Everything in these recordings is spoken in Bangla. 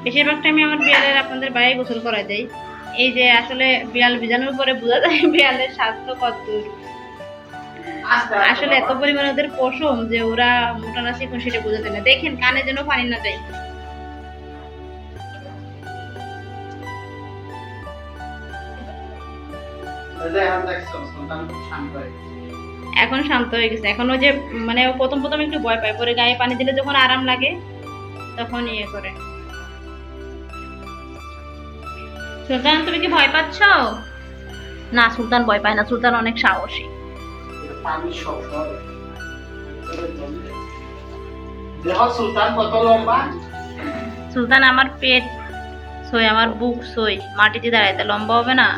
বেশিরভাগ টাইমে আমার বিড়ালের আপনাদের বাইরে গোসল করা দেয়। এই যে আসলে বিড়াল বিজানোর পরে বোঝা যায় বিড়ালের স্বাস্থ্য কতদূর। আসলে এত পরিমাণে ওদের পশম যে ওরা মোটা না চিকন সেটা বোঝা যায় না। দেখেন কানে যেন পানি না যায়। এখন শান্ত হয়ে গেছে। এখন ওই যে মানে ও প্রথম প্রথম একটু ভয় পায়, পরে গায়ে পানি দিলে যখন আরাম লাগে তখন ইয়ে করে। সুলতান তুমি কি ভয় পাচ্ছ? না সুলতান ভয় পায় না, সুলতান অনেক সাহসী। সুলতান আমার পেট সই, আমার বুক সই, মাটিতে দাঁড়াইতে লম্বা হবে না।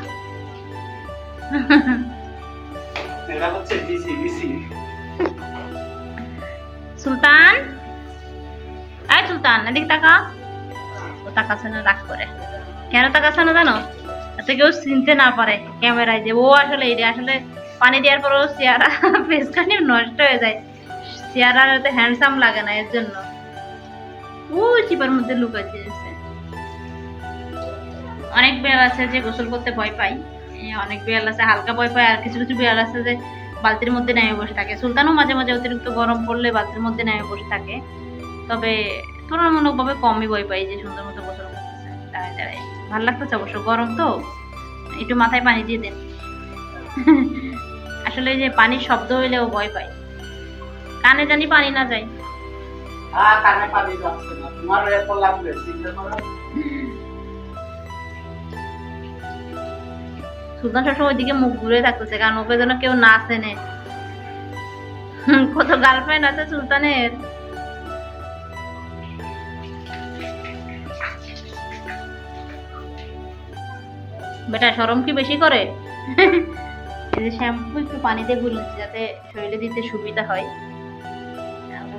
সুলতান, এই সুলতান এদিকে তাকা। ও তাকাচ্ছে না, রাগ করে। কেন তাকাচ্ছে না জানো? এত কেউ চিনতে না পারে ক্যামেরায় যে ও আসলে এই আসলে পানি দেওয়ার পর চেহারা ফেসখানি নষ্ট হয়ে যায়, চেহারা হ্যান্ডসাম লাগে না, এর জন্য ও চিপার মধ্যে লুকাচ্ছে। অনেক বিড়াল আছে যে গোসল করতে ভয় পাই, অনেক বিড়াল আছে হালকা ভয় পায়, আর কিছু কিছু বিড়াল আছে যে বালতির মধ্যে নেমে বসে থাকে। সুলতানও মাঝে মাঝে অতিরিক্ত গরম পড়লে বালতির মধ্যে নেমে বসে থাকে, তবে তুলনামূলকভাবে কমই ভয় পাই, যে সুন্দর মতো গোসল করতেছে দাঁড়ায় দাঁড়ায়। ভালো লাগতেছে অবশ্য, গরম তো একটু মাথায় পানি দিয়ে দেন। আসলে যে পানির শব্দ হইলেও ভয় পাই, কানে জানি পানি না যায়। কানে পানি যাচ্ছে না, তোমার এত লাগবে চিন্তা করো। সুলতান সবসময় ওইদিকে মুখ ঘুরে থাকতেছে, কারণ ওকে যেন কেউ না চেনে। কত গার্লফ্রেন্ড আছে সুলতানের। বেটা শরম কি বেশি করে? এই যে শ্যাম্পু একটু পানিতে গুলে নিচ্ছি যাতে শরীরে দিতে সুবিধা হয়,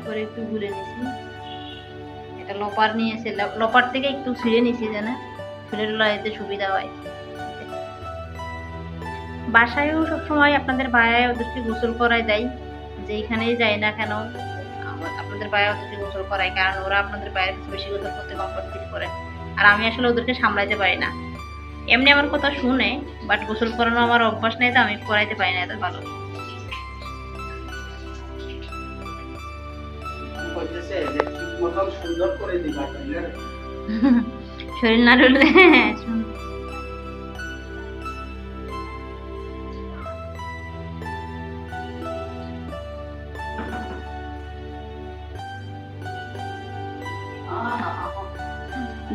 করে একটু গুলে নিছি। এটা লোপার নিয়েছে, লোপার থেকে একটু ছিঁড়ে নিছি যেন শরীরে দিতে সুবিধা হয়। বাসায়ও সবসময় আপনাদের বায়ায় ওদেরকে গোসল করাই দেয়, যেখানেই যাই না কেন আপনাদের বায়া ওদেরকে গোসল করায়, কারণ ওরা আপনাদের বায়ের কাছে বেশি গোসল করতে কমফর্ট ফিল করে। আর আমি আসলে ওদেরকে সামলাইতে পারি না। এমনি আমার কথা শুনে, বাট গোসল করানো আমার অভ্যাস নেই, তো আমি করাইতে পারি না এত ভালো। শরীর না ডুললে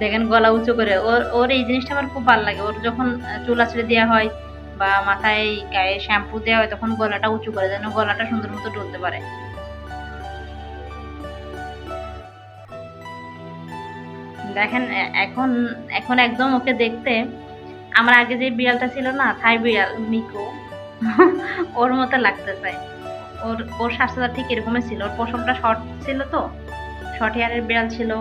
দেখেন গলা উঁচু করে। ওর এই জিনিসটা আমার খুব ভালো লাগে। ওর যখন চুল আঁচড়ে দেওয়া হয় বা মাথায় গায়ে শ্যাম্পু দেওয়া হয়, তখন গলাটা উঁচু করে, যেন গলাটা সুন্দর মতো ডলতে পারে। দেখেন এখন এখন একদম ওকে দেখতে আমার আগে যে বিড়ালটা ছিল না, থাই বিড়াল মিকো, ওর মতো লাগতেছে। ওর স্বাস্থ্যটা ঠিক এরকমই ছিল। ওর পশমটা শর্ট ছিল, তো শর্ট হেয়ারের বিড়াল ছিল।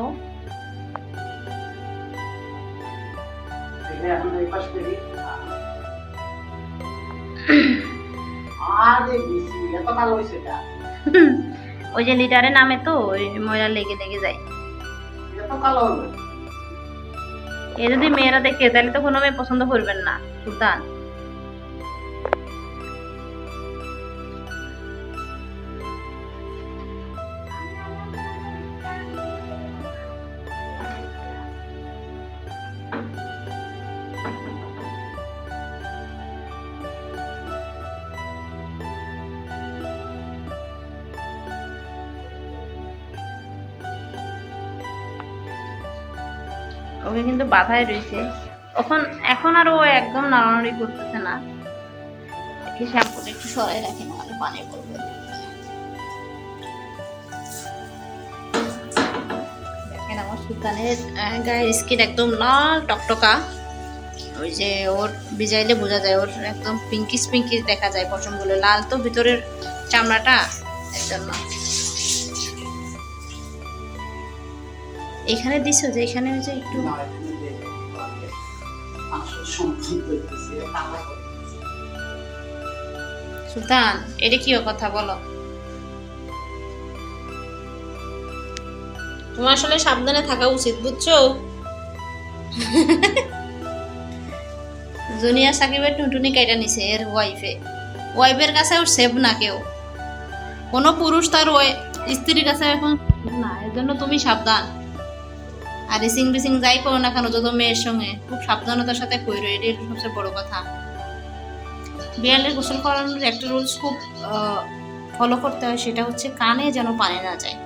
ওই যে লিটারে নামে তো ওই ময়লা লেগে লেগে যায়। এ যদি মেয়েরা দেখে তাহলে তো কোনো মেয়ে পছন্দ করবেন না সুলতান। ওকে কিন্তু বাধায় রয়েছে এখন আর ও একদম নাড়ানাড়ি করতেছে না। শ্যাম্পুটা একটু সরাই রাখি, নাহলে পানি পড়বে। দেখেন আমার সুলতানের গায়ের স্কিন একদম লাল টকটকা। ওই যে ওর ভিজাইলে বোঝা যায়, ওর একদম পিঙ্কিশ পিঙ্কিশ দেখা যায় পশমগুলো, লাল তো ভিতরের চামড়াটা, এর জন্য। এখানে দিছো যে এখানে যে একটু সুলতান, এটা কি কথা বলো? তোমার আসলে সাবধানে থাকা উচিত, বুঝছো? জুনিয়া সাকিবের টুনটুনি কাইটা নিছে এর ওয়াইফের কাছে ওর সেভ না কেউ, কোনো পুরুষ তার স্ত্রীর কাছে এখন না। এর জন্য তুমি সাবধান। আর রিসিং বিসিং যাই করো না কেন যত মেয়ের সঙ্গে খুব সাবধানতার সাথে কইরো, এটাই সবচেয়ে বড় কথা। বিড়ালের গোসল করানোর একটা রুলস খুব ফলো করতে হয়, সেটা হচ্ছে কানে যেন পানি না যায়।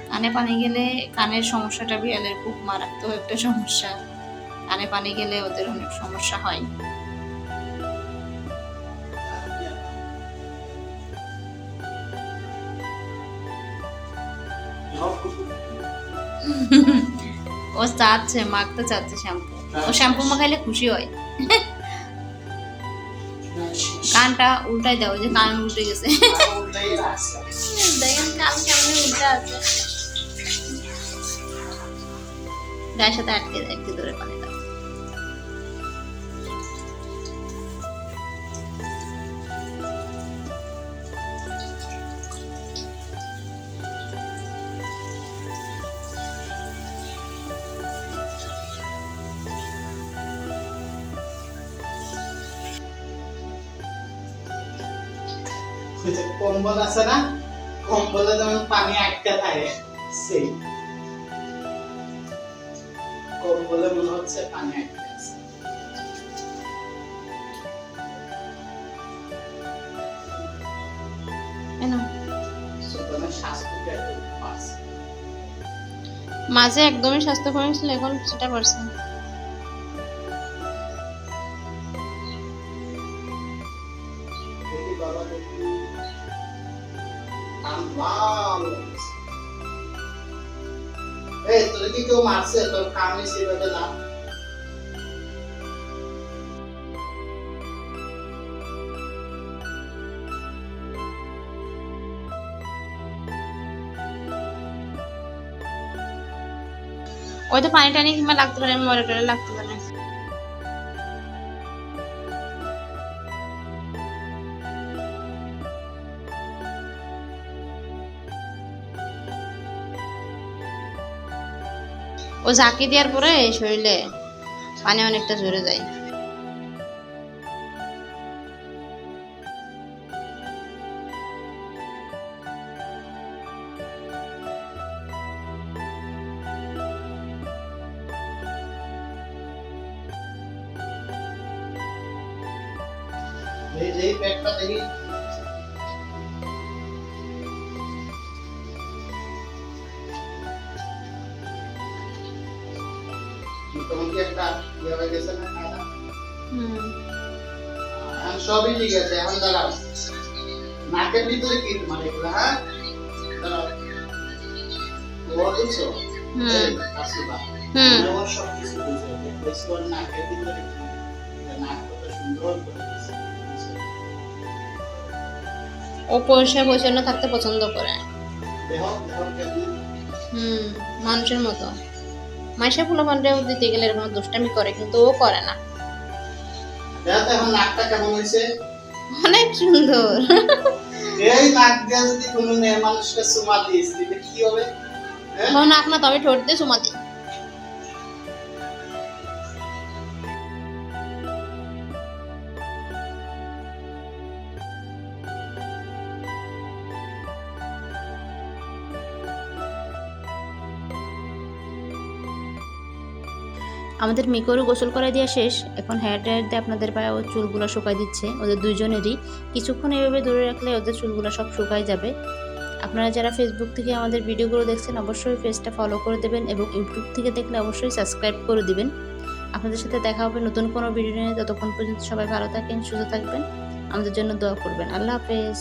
কানে পানি গেলে কানের সমস্যাটা বিড়ালের খুব মারাত্মক একটা সমস্যা। কানে পানি গেলে ওদের অনেক সমস্যা হয়। ও চাচ্ছে, মাখতে চাচ্ছে শ্যাম্পু। ও শ্যাম্পু মাখাইলে খুশি হয়। কানটা উল্টাই দাও, যে কান উল্টে গেছে। দেখেন কান কেমন উল্টা আছে। গায়ের সাথে আটকে দেয়, একটু ধরে পানি দাও। কম্বল আছে না, কম্বলে যেমন পানি আটকে থাকে, সেই কম্বলে মনে হচ্ছে পানি আটকে আছে। স্বাস্থ্যটা একটু বাড়ছে। মাঝে একদমই স্বাস্থ্যকর ছিল, এখন সেটা বাড়ছে। এই তোর কি কেউ মারছে? তোর কানে সেভাবে না। ওই তো পানি টানি কিংবা লাগতে পারে, মরে টরে লাগতে পারে। ও ঝাঁকি দেওয়ার পরে শরীরে পানি অনেকটা ঝরে যায়। এই পেটটা দেখি। মোটামুটি একটা ইয়ে হয়ে গেছে না খাওয়া? এখন সবই ঠিক আছে। এখন দাঁড়াও, নাকের ভিতরে কি তোমার এগুলো? হ্যাঁ দাঁড়াও, বুঝছো? সব কিছু বুঝছো, নাকের ভিতরে কি, নাক কত সুন্দর করে দিয়েছে। ও পরিষ্কার পরিচ্ছন্ন থাকতে পছন্দ করে। মানুষের মতো। মাইশা ফুলপানটাও দিতে গেলে এরকম দুষ্টামি করে, কিন্তু ও করে না। এখন নাকটা কেমন হয়েছে? অনেক সুন্দর। এই নাক দিয়ে যদি কোনো মেয়ে মানুষকে চুমা দিস দিলে কি হবে? নাক না, তবে ঠোঁট দিয়ে চুমা দিই। আমাদের মিকোরও গোসল করাই দেওয়া শেষ। এখন হেয়ার ড্রায়ার দিয়ে আপনাদের পায়ে ও চুলগুলো শুকাই দিচ্ছে। ওদের দুইজনেরই কিছুক্ষণ এভাবে দূরে রাখলে ওদের চুলগুলো সব শুকাই যাবে। আপনারা যারা ফেসবুক থেকে আমাদের ভিডিওগুলো দেখছেন অবশ্যই পেজটা ফলো করে দেবেন, এবং ইউটিউব থেকে দেখলে অবশ্যই সাবস্ক্রাইব করে দিবেন। আপনাদের সাথে দেখা হবে নতুন কোনো ভিডিও নিয়ে। ততক্ষণ পর্যন্ত সবাই ভালো থাকেন, সুস্থ থাকবেন, আমাদের জন্য দোয়া করবেন। আল্লাহ হাফেজ।